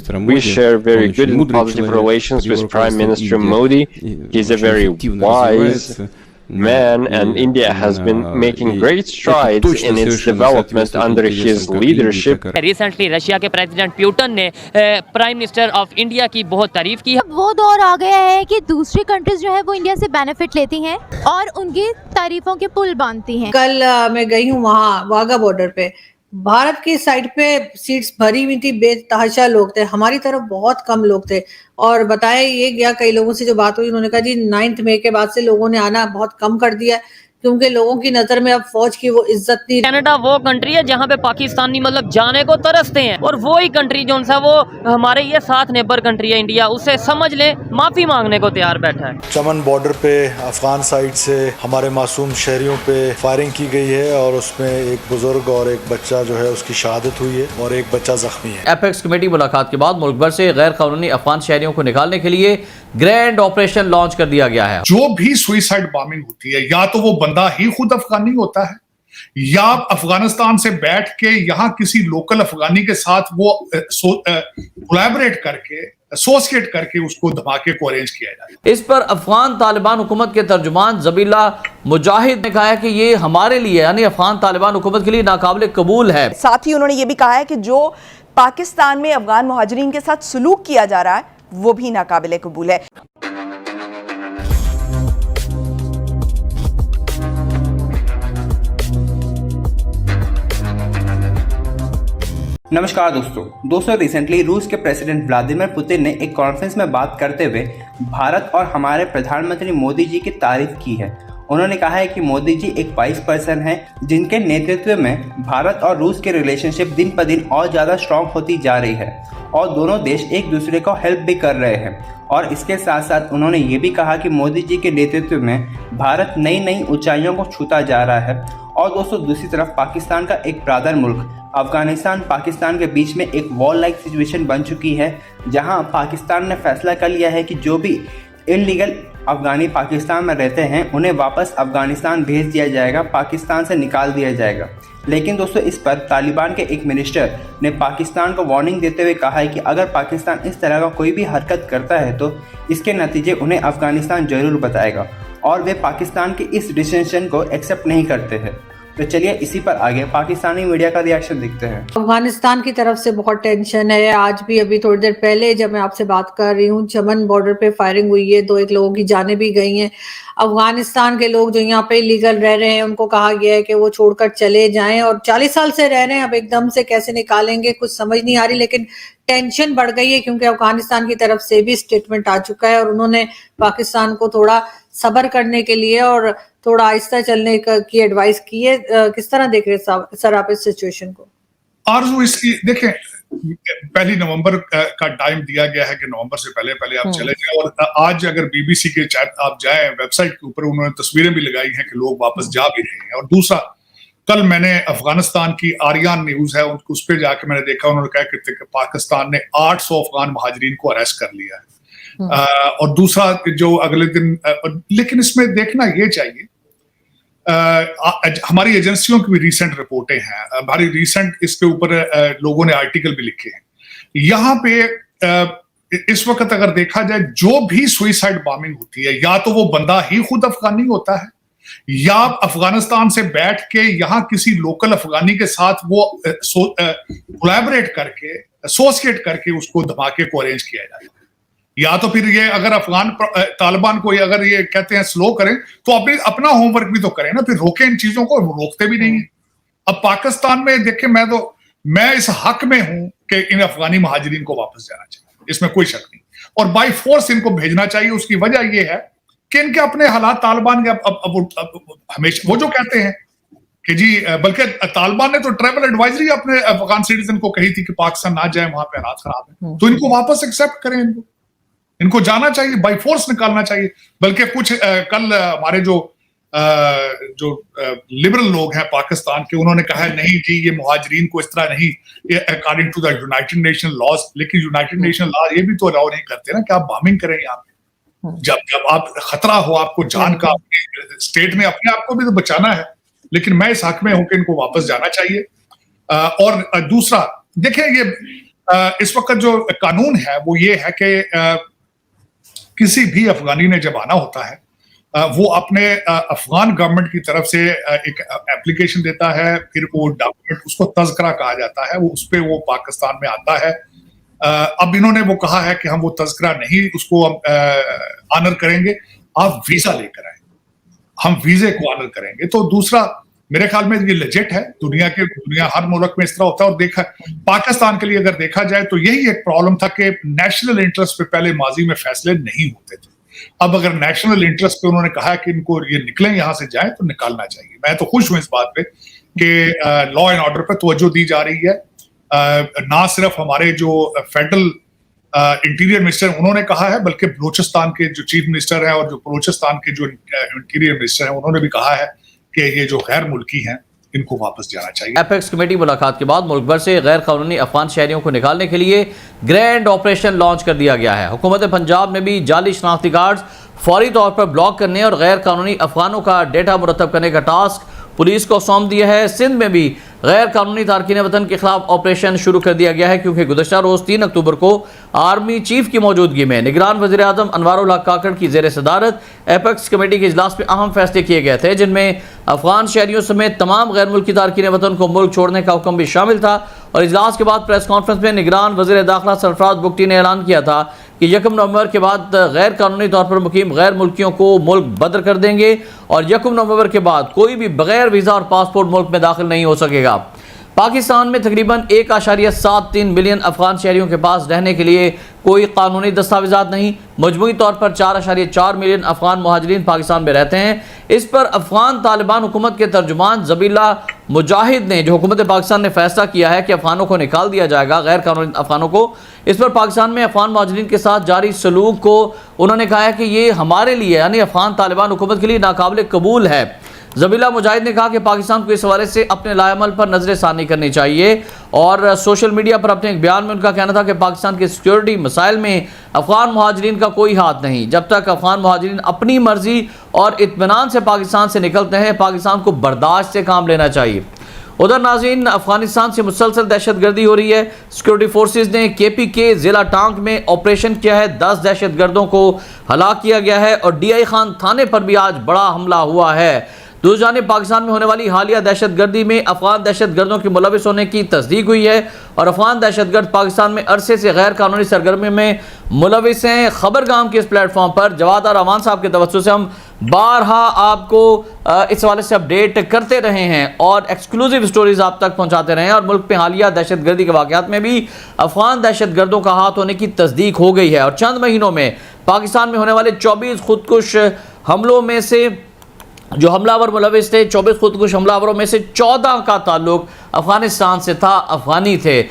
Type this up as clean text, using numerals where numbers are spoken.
We share very good and positive relations with Prime Minister Modi. He's a very wise man, and India has been making great strides in its development under his leadership. Recently, Russia के president Putin ने prime minister of India की बहुत तारीफ की है। वो दौर आ गया है कि दूसरी कंट्रीज जो है वो इंडिया से बेनिफिट लेती हैं और उनकी तारीफों के पुल बांधती हैं। कल मैं गई हूँ वहाँ वाघा बॉर्डर पे, भारत की साइड पे सीट्स भरी हुई थी, बेतहाशा लोग थे, हमारी तरफ बहुत कम लोग थे। और बताया ये गया, कई लोगों से जो बात हुई उन्होंने कहा जी 9 मई के बाद से लोगों ने आना बहुत कम कर दिया क्योंकि लोगों की नजर में अब फौज की वो इज्जत नहीं। कनाडा वो कंट्री है जहाँ पे पाकिस्तानी मतलब जाने को तरसते हैं, और वो ही कंट्री जो सा वो हमारे ये साथ नेबर कंट्री है इंडिया, उससे समझ ले माफी मांगने को तैयार बैठा है। चमन बॉर्डर पे अफगान साइड से हमारे मासूम शहरियों पे फायरिंग की गई है और उसमें एक बुजुर्ग और एक बच्चा जो है उसकी शहादत हुई है और एक बच्चा जख्मी है। एपेक्स कमेटी मुलाकात के बाद मुल्क भर से गैर कानूनी अफगान शहरियों को निकालने के लिए ग्रैंड ऑपरेशन लॉन्च कर दिया गया है। जो भी सुइसाइड बॉम्बिंग होती है, या तो वो बंदा ही खुद अफगानी होता है या अफगानिस्तान से बैठ के यहाँ किसी लोकल अफगानी के साथ वो कोलैबोरेट करके एसोसिएट करके उसको धमाके को अरेंज किया जाए। इस पर अफगान तालिबान हुकूमत के तर्जुमान जबीला मुजाहिद ने कहा है कि ये हमारे लिए यानी अफगान तालिबान हुकूमत के लिए नाकाबिल कबूल है। साथ ही उन्होंने ये भी कहा है कि जो पाकिस्तान में अफगान मुहाजिरीन के साथ सलूक किया जा रहा है वो भी नाकाबिल कबूल है। नमस्कार दोस्तों रिसेंटली रूस के प्रेसिडेंट व्लादिमीर पुतिन ने एक कॉन्फ्रेंस में बात करते हुए भारत और हमारे प्रधानमंत्री मोदी जी की तारीफ की है। उन्होंने कहा है कि मोदी जी एक वाइस पर्सन हैं जिनके नेतृत्व में भारत और रूस के रिलेशनशिप दिन पर दिन और ज़्यादा स्ट्रॉन्ग होती जा रही है और दोनों देश एक दूसरे को हेल्प भी कर रहे हैं। और इसके साथ साथ उन्होंने ये भी कहा कि मोदी जी के नेतृत्व में भारत नई नई ऊंचाइयों को छूता जा रहा है। और दोस्तों दूसरी तरफ पाकिस्तान का एक ब्रदर मुल्क अफगानिस्तान पाकिस्तान के बीच में एक वॉर लाइक सिचुएशन बन चुकी है, जहां पाकिस्तान ने फैसला कर लिया है कि जो भी इलीगल अफगानी पाकिस्तान में रहते हैं उन्हें वापस अफगानिस्तान भेज दिया जाएगा, पाकिस्तान से निकाल दिया जाएगा। लेकिन दोस्तों इस पर तालिबान के एक मिनिस्टर ने पाकिस्तान को वार्निंग देते हुए कहा है कि अगर पाकिस्तान इस तरह का कोई भी हरकत करता है तो इसके नतीजे उन्हें अफगानिस्तान जरूर बताएगा और वे पाकिस्तान के इस डिसीजन को एक्सेप्ट नहीं करते हैं। तो चलिए इसी पर आगे पाकिस्तानी मीडिया का रिएक्शन देखते हैं। अफगानिस्तान की तरफ से बहुत टेंशन है। आज भी अभी थोड़ी देर पहले जब मैं आपसे बात कर रही हूँ चमन बॉर्डर पे फायरिंग हुई है, 2 लोगों की जानें भी गई हैं। अफगानिस्तान के लोग जो यहाँ पे इलीगल रह रहे हैं उनको कहा गया है कि वो छोड़कर चले जाएं और 40 साल से रह रहे हैं, अब एकदम से कैसे निकालेंगे कुछ समझ नहीं आ रही। लेकिन टेंशन बढ़ गई है क्योंकि अफगानिस्तान की तरफ से भी स्टेटमेंट आ चुका है और उन्होंने पाकिस्तान को थोड़ा सब्र करने के लिए और थोड़ा आहिस्ता चलने की एडवाइस की है। किस तरह देख रहे सर आप इस सिचुएशन को? आरजू इसकी देखें, 1 नवंबर का टाइम दिया गया है कि नवंबर से पहले आप चले जाएं। और आज अगर बीबीसी के आप जाएं वेबसाइट के ऊपर, उन्होंने तस्वीरें भी लगाई हैं कि लोग वापस जा भी रहे हैं। और दूसरा, कल मैंने अफगानिस्तान की आर्यन न्यूज है उस पर जाके मैंने देखा, उन्होंने कहा कि पाकिस्तान ने 800 अफगान महाजरीन को अरेस्ट कर लिया है। और दूसरा जो अगले दिन, लेकिन इसमें देखना ये चाहिए, हमारी एजेंसियों की भी रिसेंट रिपोर्टें हैं, हमारी रिसेंट इसके ऊपर लोगों ने आर्टिकल भी लिखे हैं। यहाँ पे इस वक्त अगर देखा जाए जो भी सुइसाइड बॉम्बिंग होती है, या तो वो बंदा ही खुद अफगानी होता है या अफगानिस्तान से बैठ के यहाँ किसी लोकल अफगानी के साथ वो कोलैबोरेट करके एसोसिएट करके उसको धमाके को अरेंज किया जाता है। या तो फिर ये अगर अफगान तालिबान को अगर ये कहते हैं स्लो करें तो अपना होमवर्क भी तो करें ना, फिर रोकें इन चीजों को, रोकते भी नहीं है। अब पाकिस्तान में देखें, मैं इस हक में हूं कि इन अफगानी महाजरीन को वापस जाना चाहिए, इसमें कोई शक नहीं, और बाय फोर्स इनको भेजना चाहिए। उसकी वजह यह है कि इनके अपने हालात तालिबान के हमेशा वो जो कहते हैं कि जी, बल्कि तालिबान ने तो ट्रैवल एडवाइजरी अपने अफगान सिटीजन को कही थी कि पाकिस्तान ना जाए, वहां पे हालात खराब है, तो इनको वापस एक्सेप्ट करें, इनको जाना चाहिए, बाय फोर्स निकालना चाहिए। बल्कि कुछ कल हमारे जो लिबरल लोग हैं पाकिस्तान के, उन्होंने कहा है नहीं जी ये मुहाजिरीन को इस तरह नहीं, according to the United Nation laws. लेकिन यूनाइटेड नेशन लॉ ये भी तो अलाउ नहीं करते ना कि आप बॉम्बिंग करें यहाँ पे, जब आप खतरा हो आपको जान का, स्टेट ने अपने आप को भी तो बचाना है। लेकिन मैं इस हक में हूं कि इनको वापस जाना चाहिए। और दूसरा देखें, ये इस वक्त जो कानून है वो ये है कि किसी भी अफगानी ने जब आना होता है वो अपने अफगान गवर्नमेंट की तरफ से एक एप्लीकेशन देता है, फिर वो डॉक्यूमेंट, उसको तज़किरा कहा जाता है, वो उस पे वो पाकिस्तान में आता है। अब इन्होंने वो कहा है कि हम वो तज़किरा नहीं उसको ऑनर करेंगे, आप वीजा लेकर आए, हम वीजे को ऑनर करेंगे। तो दूसरा मेरे ख्याल में ये लेजिट है, दुनिया हर मुल्क में इस तरह होता है। और देखा पाकिस्तान के लिए अगर देखा जाए तो यही एक प्रॉब्लम था कि नेशनल इंटरेस्ट पे पहले माजी में फैसले नहीं होते थे। अब अगर नेशनल इंटरेस्ट पे उन्होंने कहा है कि इनको ये निकलें यहां से जाएं तो निकालना चाहिए। मैं तो खुश हूं इस बात पे कि लॉ एंड ऑर्डर पे तवज्जो दी जा रही है। ना सिर्फ हमारे जो फेडरल इंटीरियर मिनिस्टर उन्होंने कहा है, बल्कि बलूचिस्तान के जो चीफ मिनिस्टर हैं और जो बलूचिस्तान के जो इंटीरियर मिनिस्टर हैं उन्होंने भी कहा है कि ये जो गैर मुल्की हैं इनको वापस जाना चाहिए। एपेक्स कमेटी मुलाकात के बाद मुल्क भर से गैर कानूनी अफगान शहरियों को निकालने के लिए ग्रैंड ऑपरेशन लॉन्च कर दिया गया है। हुकूमत पंजाब ने भी जाली शनाख्ती कार्ड फौरी तौर पर ब्लॉक करने और गैर कानूनी अफगानों का डेटा मुरतब करने का टास्क पुलिस को सौंप दिया है। सिंध में भी गैर कानूनी तारकीन वतन के खिलाफ ऑपरेशन शुरू कर दिया गया है, क्योंकि गुज़श्ता रोज़ 3 अक्टूबर को आर्मी चीफ की मौजूदगी में निगरान वज़ीर आज़म अनवारुल हक काकड़ की ज़ेर सदारत एपेक्स कमेटी के इजलास में अहम फैसले किए गए थे, जिनमें अफगान शहरियों समेत तमाम गैर मुल्की तारकीन वतन को मुल्क छोड़ने का हुक्म भी शामिल था। और इजलास के बाद प्रेस कॉन्फ्रेंस में निगरान वज़ीर दाखिला सरफराज बुगटी ने ऐलान किया था कि 1 नवंबर के बाद गैर कानूनी तौर पर मुकीम गैर मुल्कियों को मुल्क बदर कर देंगे और 1 नवंबर के बाद कोई भी बगैर वीज़ा और पासपोर्ट मुल्क में दाखिल नहीं हो सकेगा। पाकिस्तान में तकरीबन 1.73 मिलियन अफगान शहरियों के पास रहने के लिए कोई कानूनी दस्तावेज़ात नहीं। मजमूई तौर पर 4.4 मिलियन अफगान मुहाजिरीन पाकिस्तान में रहते हैं। इस पर अफगान तालिबान हुकूमत के तर्जुमान ज़बीला मुजाहिद ने, जो हुकूमत पाकिस्तान ने फैसला किया है कि अफगानों को निकाल दिया जाएगा, गैर कानूनी अफगानों को, इस पर पाकिस्तान में अफगान मुहाजिरीन के साथ जारी सलूक को उन्होंने कहा है कि ये हमारे लिए यानी अफगान तालिबान हुकूमत के लिए नाकाबिल कबूल है। ज़बीला मुजाहिद ने कहा कि पाकिस्तान को इस हवाले से अपने लाएमल पर नजर सानी करनी चाहिए और सोशल मीडिया पर अपने एक बयान में उनका कहना था कि पाकिस्तान के सिक्योरिटी मसाइल में अफगान मुहाजिरीन का कोई हाथ नहीं। जब तक अफगान मुहाजिरीन अपनी मर्जी और इत्मीनान से पाकिस्तान से निकलते हैं, पाकिस्तान को बर्दाश्त से काम लेना चाहिए। उधर नाज़रीन, अफगानिस्तान से मुसलसल दहशतगर्दी हो रही है। सिक्योरिटी फोर्सेज ने KPK ज़िला टांग में ऑपरेशन किया है, 10 दहशतगर्दों को हलाक किया गया है और DI खान थाने पर भी आज बड़ा हमला हुआ है। दूसरी जानिब पाकिस्तान में होने वाली हालिया दहशतगर्दी में अफगान दहशतगर्दों के मुलविस होने की तस्दीक हुई है और अफगान दहशतगर्द पाकिस्तान में अरसे से गैर कानूनी सरगर्मी में मुलविस हैं। खबरगाम के इस प्लेटफॉर्म पर जवाद और अमान साहब के तवज्जो से हम बारहा आपको इस हवाले से अपडेट करते रहे हैं और एक्सक्लूसिव स्टोरीज आप तक पहुंचाते रहे हैं और मुल्क में हालिया दहशतगर्दी के वाक़यात में भी अफगान दहशतगर्दों का हाथ होने की तस्दीक हो गई है। और चंद महीनों में पाकिस्तान में होने वाले 24 खुदकुश हमलों में से जो हमलावर मुलविस थे, 24 खुदकुश हमलावरों में से 14 का ताल्लुक अफगानिस्तान से था, अफगानी थे।